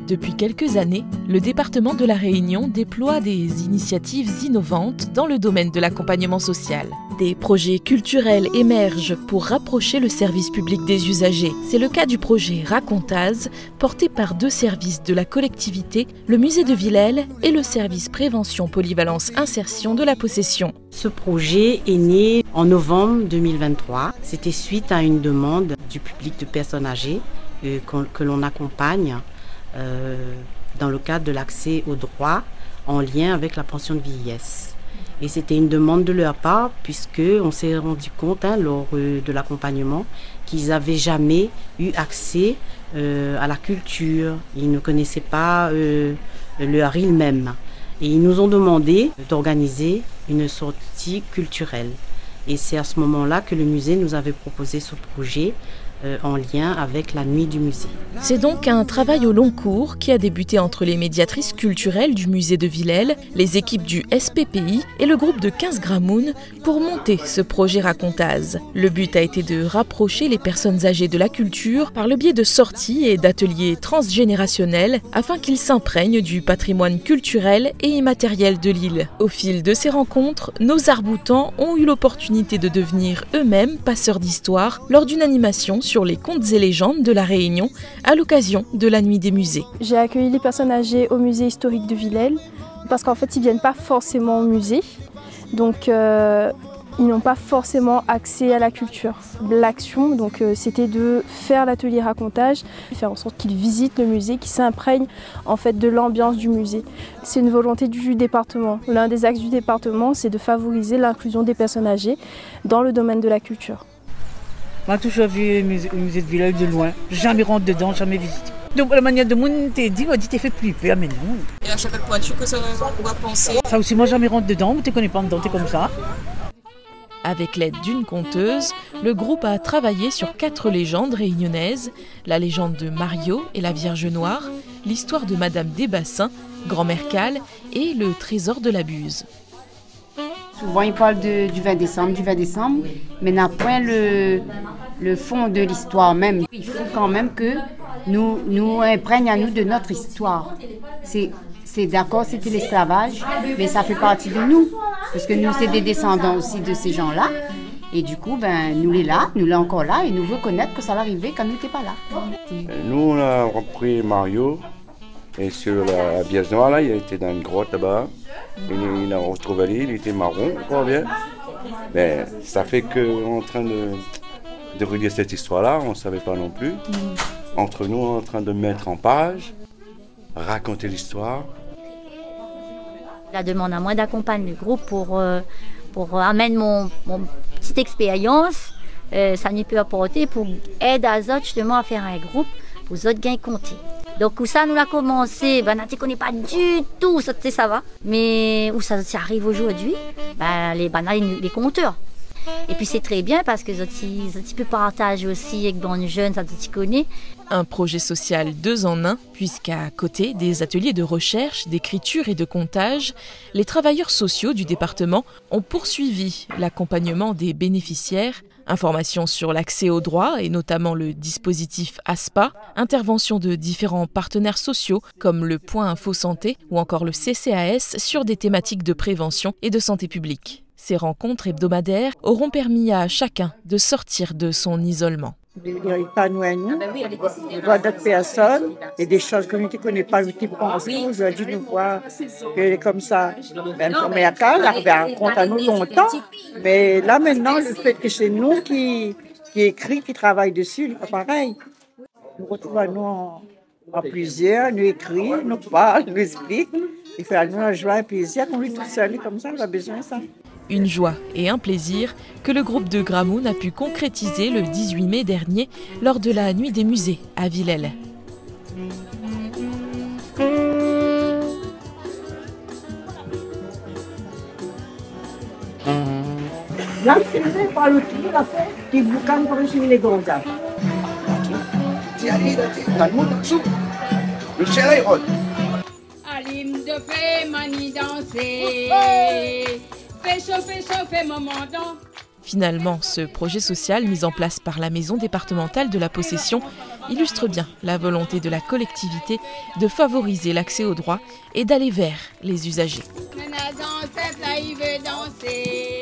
Depuis quelques années, le département de La Réunion déploie des initiatives innovantes dans le domaine de l'accompagnement social. Des projets culturels émergent pour rapprocher le service public des usagers. C'est le cas du projet Racontaz, porté par deux services de la collectivité, le musée de Villèle et le service prévention polyvalence insertion de la possession. Ce projet est né en novembre 2023. C'était suite à une demande du public de personnes âgées que l'on accompagne dans le cadre de l'accès aux droits en lien avec la pension de vieillesse. Et c'était une demande de leur part puisqu'on s'est rendu compte lors de l'accompagnement qu'ils n'avaient jamais eu accès à la culture. Ils ne connaissaient pas le haril même. Et ils nous ont demandé d'organiser une sortie culturelle. Et c'est à ce moment-là que le musée nous avait proposé ce projet en lien avec la nuit du musée. C'est donc un travail au long cours qui a débuté entre les médiatrices culturelles du musée de Villèle, les équipes du SPPI et le groupe de 15 Gramoun pour monter ce projet Racontaz. Le but a été de rapprocher les personnes âgées de la culture par le biais de sorties et d'ateliers transgénérationnels afin qu'ils s'imprègnent du patrimoine culturel et immatériel de l'île. Au fil de ces rencontres, nos arboutants ont eu l'opportunité de devenir eux-mêmes passeurs d'histoire lors d'une animation sur les contes et légendes de La Réunion à l'occasion de la nuit des musées. J'ai accueilli les personnes âgées au musée historique de Villèle parce qu'en fait ils ne viennent pas forcément au musée, donc ils n'ont pas forcément accès à la culture. L'action c'était de faire l'atelier racontage, faire en sorte qu'ils visitent le musée, qu'ils s'imprègnent en fait de l'ambiance du musée. C'est une volonté du département. L'un des axes du département, c'est de favoriser l'inclusion des personnes âgées dans le domaine de la culture. Moi, j'ai toujours vu le musée de Villèle de loin. Jamais rentré dedans, jamais visité. Donc, la manière de monde t'es dit, on dit, t'es fait flipper, mais non. Et à chaque point, tu que ça va penser. Ça aussi, moi, jamais rentré dedans, tu ne connais pas dedans, t'es comme ça. Avec l'aide d'une conteuse, le groupe a travaillé sur 4 légendes réunionnaises, la légende de Mario et la Vierge Noire, l'histoire de Madame Desbassins, Grand-mère Cale et le trésor de la Buse. Souvent, ils parlent du 20 décembre, mais n'a point le fond de l'histoire même. Il faut quand même que nous imprègne à nous de notre histoire. C'est d'accord, c'était l'esclavage, mais ça fait partie de nous, parce que nous, c'est des descendants aussi de ces gens-là. Et du coup, nous l'est encore là, et nous voulons connaître que ça l'arrivait quand nous n'étions pas là. Nous, on a repris Mario, et sur la Vierge Noire, là, il était dans une grotte là-bas. Il a retrouvé l'île, il était marron, encore bien. Mais ça fait qu'on est en train de relire cette histoire-là, on ne savait pas non plus. Entre nous, on est en train de mettre en page, raconter l'histoire. La demande à moi d'accompagner le groupe pour amener mon petite expérience, ça n'y peut apporter pour aider les autres justement à faire un groupe pour les autres gains compter. Donc où ça nous l'a commencé, on ne connaît pas du tout, ça va. Mais où ça arrive aujourd'hui, les compteurs. Et puis c'est très bien parce que les autres peuvent partager aussi avec les jeunes, ça tu connais. Un projet social 2 en 1, puisqu'à côté des ateliers de recherche, d'écriture et de comptage, les travailleurs sociaux du département ont poursuivi l'accompagnement des bénéficiaires. Informations sur l'accès aux droits et notamment le dispositif ASPA, intervention de différents partenaires sociaux comme le Point Info Santé ou encore le CCAS sur des thématiques de prévention et de santé publique. Ces rencontres hebdomadaires auront permis à chacun de sortir de son isolement. Il pas nous à nous, voir d'autres personnes et des choses que nous ne connaissons pas, nous pensons. Aujourd'hui, nous voyons que comme ça, même comme il y a qu'à, on arrive à raconter à nous longtemps. Mais là maintenant, le fait que c'est nous qui écrit, qui travaille dessus, c'est pas pareil. Nous retrouvons nous en plusieurs, nous écrivons, nous parlons, nous expliquons. Il fait à nous un joie et un plaisir qu'on lui tout seul, comme ça, on a besoin de ça. Une joie et un plaisir que le groupe de Gramoun a pu concrétiser le 18 mai dernier lors de la nuit des musées à Villèle. Là, c'est par le tour, la fête, qui vous calme pour réussir les grands âges. Le chéri rôde. Alim de fait mani danser. Fais chauffer, maman dans. Finalement, ce projet social mis en place par la Maison départementale de la possession illustre bien la volonté de la collectivité de favoriser l'accès aux droits et d'aller vers les usagers. Dans cette là, il veut danser.